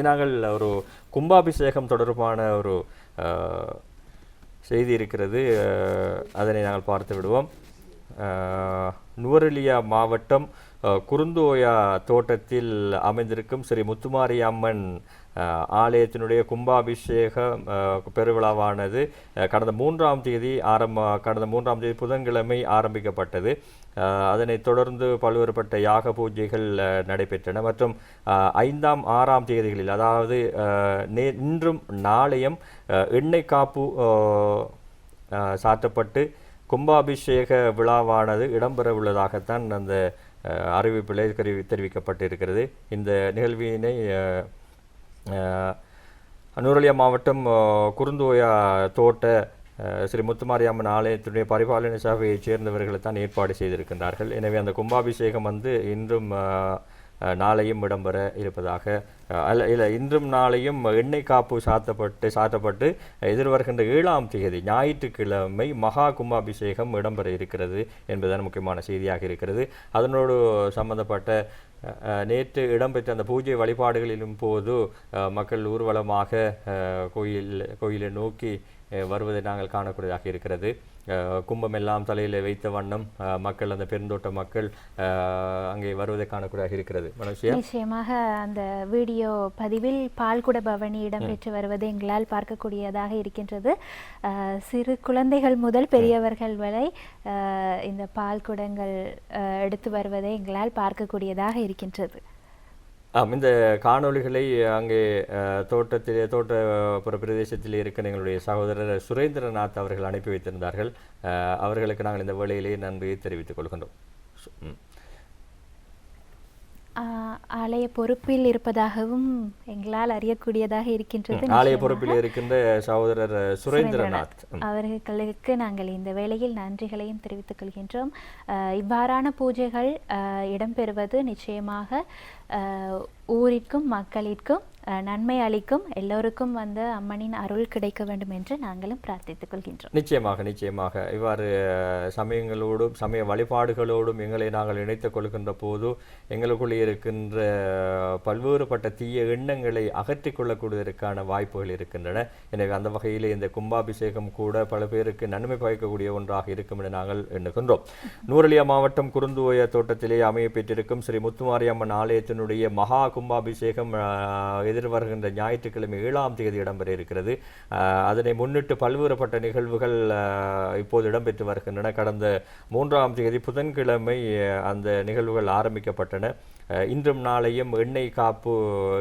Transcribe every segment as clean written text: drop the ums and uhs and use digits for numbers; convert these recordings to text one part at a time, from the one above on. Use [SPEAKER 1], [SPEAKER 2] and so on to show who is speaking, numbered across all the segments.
[SPEAKER 1] நாங்கள் ஒரு கும்பாபிஷேகம் தொடர்பான ஒரு செய்தி இருக்கிறது, அதனை நாங்கள் பார்த்து விடுவோம். நுவரெலியா மாவட்டம் குருந்தோயா தோட்டத்தில் அமைந்திருக்கும் ஸ்ரீ முத்துமாரியம்மன் ஆலயத்தினுடைய கும்பாபிஷேக பெருவிழாவானது கடந்த 3ஆம் தேதி புதன்கிழமை ஆரம்பிக்கப்பட்டது. அதனைத் தொடர்ந்து பல்வேறுபட்ட யாக பூஜைகள் நடைபெற்றன மற்றும் 5ஆம் 6ஆம் தேதிகளில், அதாவது இன்றும் நாளையும் எண்ணெய் காப்பு சாற்றப்பட்டு கும்பாபிஷேக விழாவானது இடம்பெற உள்ளதாகத்தான் அந்த அறிவிப்பிலே தெரிவிக்கப்பட்டிருக்கிறது. இந்த நிகழ்வினை நுவரெலியா மாவட்டம் குருந்தோயா தோட்ட ஸ்ரீ முத்துமாரியம்மன் ஆலயத்துடைய பரிபாலன சபையைச் சேர்ந்தவர்கள் தான் ஏற்பாடு செய்திருக்கின்றார்கள். எனவே அந்த கும்பாபிஷேகம் இன்றும் நாளையும் இடம்பெற இருப்பதாக, இன்றும் நாளையும் எண்ணெய் காப்பு சாற்றப்பட்டு எதிர்வருகின்ற 7ஆம் தேதி ஞாயிற்றுக்கிழமை மகா கும்பாபிஷேகம் இடம்பெற இருக்கிறது என்பதுதான் முக்கியமான செய்தியாக இருக்கிறது. அதனோடு சம்பந்தப்பட்ட நேற்று இடம்பெற்ற அந்த பூஜை வழிபாடுகளிலும் போது மக்கள் ஊர்வலமாக கோயிலை நோக்கி வருவதை நாங்கள் காணக்கூடியதாக இருக்கிறது. கும்பம் எல்லாம் தலையில் வைத்த வண்ணம் மக்கள், அந்த பெருந்தோட்ட மக்கள் அங்கே வருவதை காணக்கூடியதாக இருக்கிறது.
[SPEAKER 2] நிச்சயமாக அந்த வீடியோ பதிவில் பால்குட பவனி இடம்பெற்று வருவதை எங்களால் பார்க்கக்கூடியதாக இருக்கின்றது. சிறு குழந்தைகள் முதல் பெரியவர்கள் வரை இந்த பால்குடங்கள் எடுத்து வருவதை எங்களால் பார்க்கக்கூடியதாக இருக்கின்றது.
[SPEAKER 1] இந்த காணொளிகளை அங்கே தோட்டப்புற பிரதேசத்தில் இருக்க எங்களுடைய சகோதரர் சுரேந்திரநாத் அவர்கள் அனுப்பி வைத்திருந்தார்கள். அவர்களுக்கு நாங்கள் இந்த வேளையிலேயே நன்றியை தெரிவித்துக் கொள்கின்றோம்.
[SPEAKER 2] ஆலய பொறுப்பில் இருப்பதாகவும் எங்களால் அறியக்கூடியதாக இருக்கின்றது.
[SPEAKER 1] ஆலய பொறுப்பில் இருக்கின்ற சகோதரர் சுரேந்திரநாத்
[SPEAKER 2] அவர்களுக்கு நாங்கள் இந்த வேளையில் நன்றிகளையும் தெரிவித்துக் கொள்கின்றோம். இவ்வாறான பூஜைகள் இடம்பெறுவது நிச்சயமாக ஊரிற்கும் மக்களிற்கும் நன்மை அளிக்கும், எல்லோருக்கும் அம்மனின் அருள் கிடைக்க வேண்டும் என்று நாங்களும் பிரார்த்தித்துக் கொள்கின்றோம்.
[SPEAKER 1] நிச்சயமாக இவ்வாறு சமயங்களோடும் சமய வழிபாடுகளோடும் எங்களை நாங்கள் இணைத்துக் கொள்கின்ற போது எங்களுக்குள்ளே இருக்கின்ற பல்வேறுபட்ட தீய எண்ணங்களை அகற்றிக் கொள்ளக்கூடியதற்கான வாய்ப்புகள் இருக்கின்றன. எனவே அந்த வகையிலே இந்த கும்பாபிஷேகம் கூட பல பேருக்கு நன்மை பயக்கக்கூடிய ஒன்றாக இருக்கும் என நாங்கள் எண்ணுகின்றோம். நுவரெலியா மாவட்டம் குருந்தோயா தோட்டத்திலே அமைய பெற்றிருக்கும் ஸ்ரீ முத்துமாரியம்மன் ஆலயத்தினுடைய மகா கும்பாபிஷேகம் எதிர்வருகின்ற ஞாயிற்றுக்கிழமை 7ஆம் தேதி இடம்பெற இருக்கிறது. அதனை முன்னிட்டு பல்வேறுபட்ட நிகழ்வுகள் இப்போது இடம்பெற்று வருகின்றன. கடந்த 3ஆம் தேதி புதன்கிழமை அந்த நிகழ்வுகள் ஆரம்பிக்கப்பட்டன. இன்றும் நாளையும் எண்ணெய் காப்பு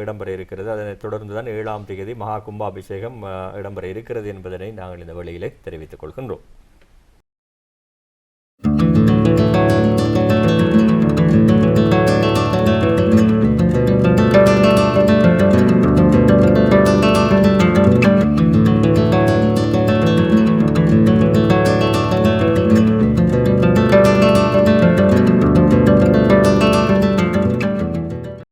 [SPEAKER 1] இடம்பெற இருக்கிறது. அதனைத் தொடர்ந்துதான் 7ஆம் தேதி மகா கும்பாபிஷேகம் இடம்பெற இருக்கிறது என்பதனை நாங்கள் இந்த வேளையிலே தெரிவித்துக் கொள்கின்றோம்.